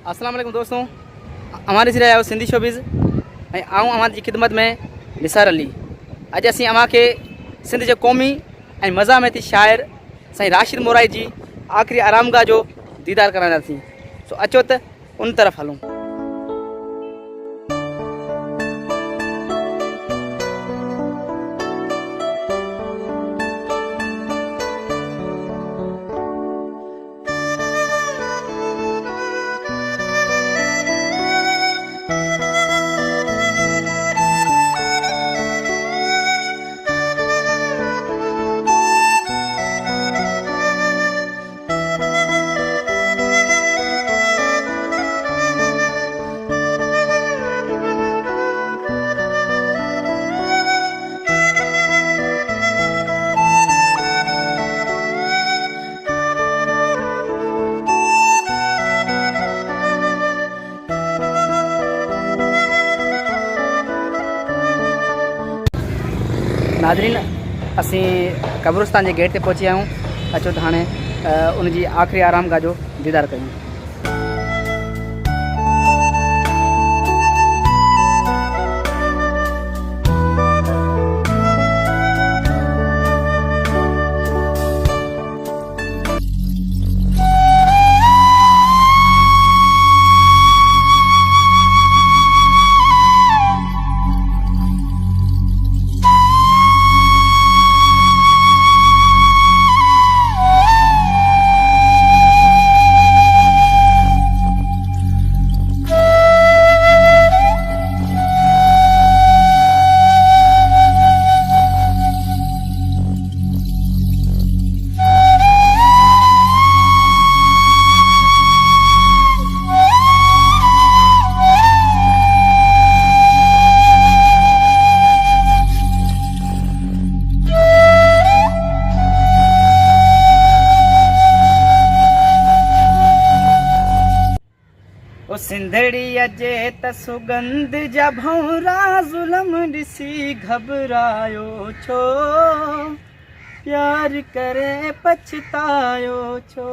अस्सलाम वालेकुम दोस्तों, हमारे सिरे आयो सिंधी शोबीज़ ऐं आऊं अवां जी खिदमत में निसार अली। अॼु असीं अवां खे सिंध जे क़ौमी ऐं मज़ामती शाइर साईं राशिद मोराई जी आख़िरी आरामगाह जो दीदार कराईंदासीं। सो अचो त उन तरफ़ हलूं। नाज़रीन, असीं कब्रिस्तान जे गेट ते पहुची आहियूं। अचो त हाणे उन जी आख़िरी आरामगाह जो दीदार कयूं। सिंधड़ीअ जे त सुगंध जा भौरा ज़ुल्म ॾिसी घबरायो छो, प्यार करे पछतायो छो।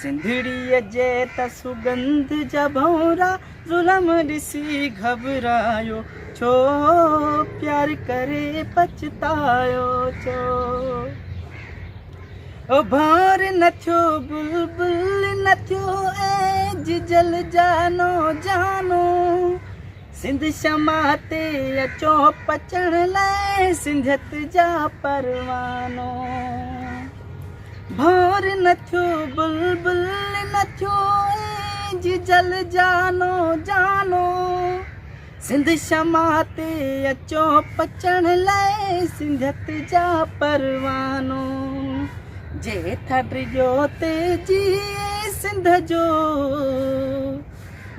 सिंधड़ीअ जे त सुगंध जा भौरा ज़ुल्म ॾिसी घबरायो छो, प्यार करे पछतायो छो। ओ भार न थियो बुलबुल न थियो ऐं जल जानो जानो, सिंध शमा ते अचो पचण लाइ सिंधत जा परवानो। भार न थियो बुलबुल न थियो ऐं जल जानो जानो, सिंध शमा ते अचो पचण लाइ सिंधत जा परवानो। जे थड्रियो ते जिए सिंध जो,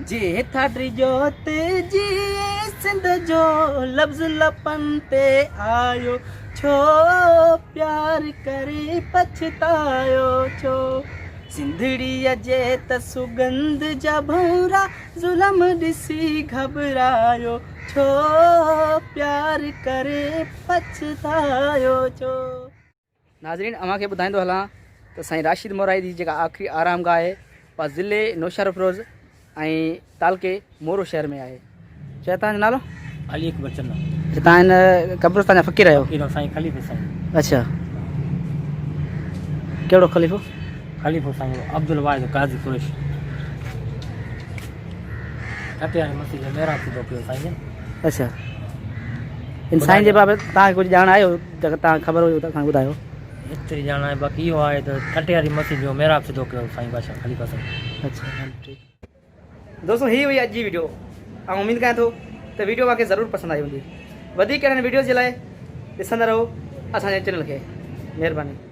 जे थड्रियो ते जिए सिंध जो, लफ़्ज़ लपन ते आयो छो, प्यार करे पछतायो छो। सिंधड़ीअ जे त सुगंध जा भौरा ज़ुल्म ॾिसी घबरायो छो, प्यार करे पछतायो छो। नाज़रीन, अवां खे ॿुधाईंदो हलां त साईं राशिद मोराई जी जेका आख़िरी आरामगाह आहे उहा ज़िले नौशहर अफरोज़ ऐं तालके मोरो शहर में आहे। छा तव्हांजो नालो? अली अकबर चन्ना। तव्हां हिन कब्रिस्तान जा फ़क़ीर आहियो? साईं ख़लीफ़ो साईं। अच्छा, कहिड़ो ख़लीफ़ो? ख़लीफ़ो साईं अब्दुल वाहिद काज़ी कुरैश। कटियारी मस्जिद में मेरा थींदो पियो साईं। अच्छा, इन साईं जे बाबति तव्हांखे कुझु ॼाण आहे जेका तव्हां ख़बर हुजे त असांखे ॿुधायो। एतिरी ॼाण आहे, बाक़ी इहो आहे त कटियारी मस्जिद जो मेराब सिधो कयो साईं बादशाह ख़लीफ़ा साईं। अच्छा, ठीकु। दोस्तों, हीअ हुई अॼु जी वीडियो। ऐं उमेदु कयां थो त वीडियो तव्हांखे ज़रूरु पसंदि आई हूंदी। वधीक हिन वीडियो जे लाइ ॾिसंदा रहो असांजे चैनल खे। महिरबानी।